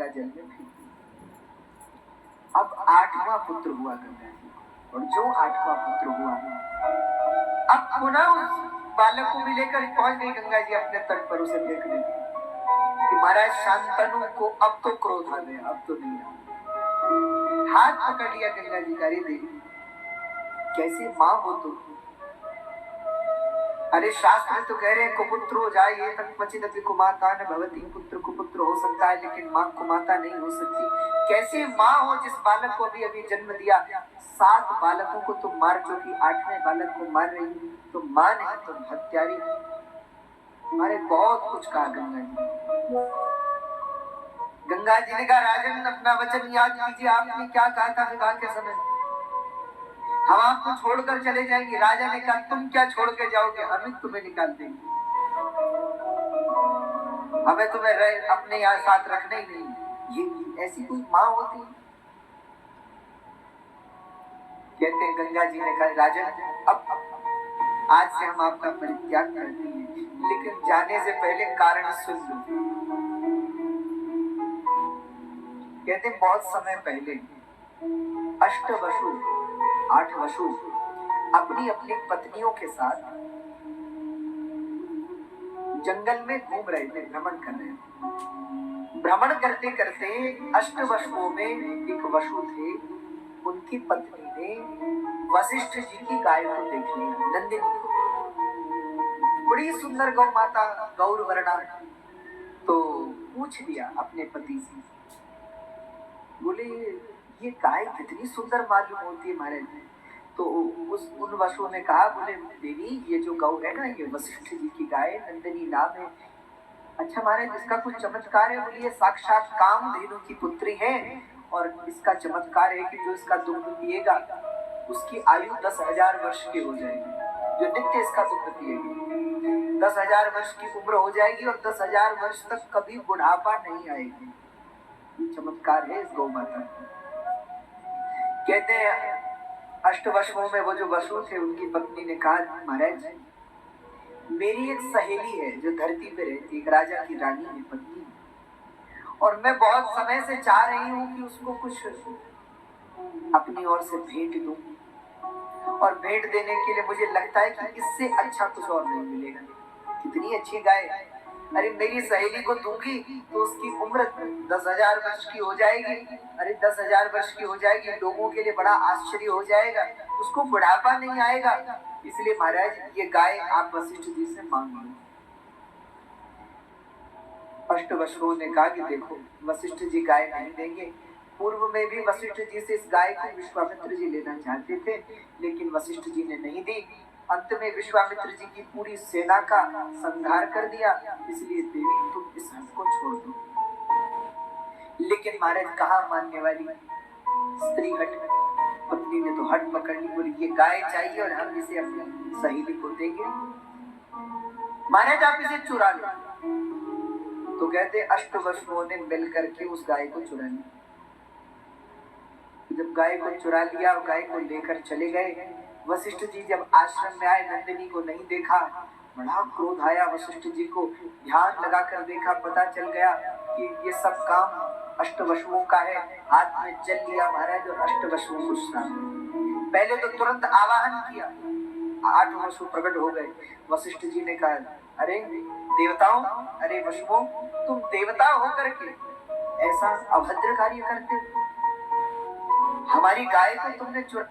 गंगा जल में फेंक दिया। अब 8वां पुत्र हुआ गंगा जी, और जो 8वां पुत्र हुआ, अब पुनः उस बालक को भी लेकर पहुंच गई गंगा जी अपने तट पर उसे देखने कि महाराज शांतनु को अब तो क्रोध आ गया, अब तो नहीं आ। हाथ पकड़ लिया गंगा जी का, देवी कैसे मां हो तुम? अरे शास्त्र तो कह रहे हैं कुपुत्रो जाये तक क्वचित अपि कुमाता न भवति। पुत्र कुपुत्र हो सकता है लेकिन मां कुमाता नहीं हो सकती। कैसे मां हो जिस बालक को अभी अभी जन्म दिया? 7 बालकों को तुम मार चुकी, 8वें बालक को मार रही, तो मां नहीं तुम हत्यारी। हमारे बहुत कुछ कहा गंगा जी। गंगा जी ने कहा राजन अपना वचन याद कीजिए, आपने क्या कहा था विवाह के समय? हम आपको छोड़कर चले जाएंगे। राजा ने कहा तुम क्या छोड़ के जाओगे, हम तुम्हें निकाल देंगे, हमें तुम्हें अपने यहाँ साथ रखना ही नहीं। ये ऐसी कोई माँ होती? कहते हैं गंगा जी ने कहा राजन अब आज से हम आपका परित्याग करते हैं, लेकिन जाने से पहले कारण सुन लो। कहते हैं बहुत समय पहले 8 वसु अपनी अपनी पत्नियों के साथ जंगल में घूम रहे थे, भ्रमण कर रहे थे। भ्रमण करते करते 8 वसुओं में एक वसु थे, उनकी पत्नी ने वशिष्ठ जी की गाय को देख लिया, नंदिनी को। बड़ी सुंदर गौ माता, गौर वर्णा। तो पूछ लिया अपने पति से, बोले ये गाय कितनी सुंदर मालूम होती है महाराज। तो उन वसुओं ने कहा, बोले देवी ये जो गौ है ना, ये वशिष्ठ जी की गाय, नंदिनी नाम है। अच्छा महाराज इसका कुछ चमत्कार है? बोलिए साक्षात कामधेनु की पुत्री है, और इसका चमत्कार है कि जो इसका दूध पिएगा उसकी आयु 10,000 वर्ष की हो जाएगी। जो नित्य इसका दूध पिएगी 10,000 वर्ष की उम्र हो जाएगी, और 10,000 वर्ष तक कभी बुढ़ापा नहीं आएगी। चमत्कार है इस गौ माता का। कहते हैं 8 वसुओं में वो जो वसु थे उनकी पत्नी ने कहा महाराज मेरी एक सहेली है जो धरती पे रहती, एक राजा की रानी है, पत्नी, और मैं बहुत समय से चाह रही हूँ कि उसको कुछ अपनी ओर से भेंट दूं, और भेंट देने के लिए मुझे लगता है कि इससे अच्छा कुछ और नहीं मिलेगा। कितनी अच्छी गाय, अरे मेरी सहेली को दूंगी तो उसकी उम्र 10,000 वर्ष की हो जाएगी। अरे 10,000 वर्ष की हो जाएगी, लोगों के लिए बड़ा आश्चर्य हो जाएगा, उसको बुढ़ापा नहीं आएगा। इसलिए महाराज ये गाय आप वशिष्ठ जी से मांग लो। 8 वसुओं ने कहा कि देखो वशिष्ठ जी गाय नहीं देंगे। पूर्व में भी वशिष्ठ जी से इस गाय को विश्वामित्र जी लेना चाहते थे, लेकिन वशिष्ठ जी ने नहीं दी। अंत में विश्वामित्र जी की पूरी सेना का संहार कर दिया। इसलिए देवी तुम इस हट को छोड़ दो। लेकिन महाराज कहाँ मानने वाली स्त्री हट, पत्नी ने तो हट पकड़ ली, बोली ये गाय चाहिए और हम इसे अपनी सहेली को देंगे। महाराज आप इसे चुरा लो। तो कहते 8 वसुओं ने मिल करके उस गाय को चुरा लिया। जब गाय को चुरा लिया और गाय को लेकर चले गए, वशिष्ठ जी जब आश्रम में आए नंदिनी को नहीं देखा, बड़ा क्रोध आया वशिष्ठ जी को। ध्यान लगाकर देखा, पता चल गया कि ये सब काम 8 वसुओं का है। हाथ में जल लिया महाराज और 8 वसुओं को श्राप। पहले तो तुरंत आवाहन किया, 8 वसु प्रकट हो गए। वशिष्ठ जी ने कहा अरे देवताओं, अरे वसुओं, तुम देवता होकर के ऐसा अभद्र कार्य करते हो? हमारी गाय को तुमने चुरा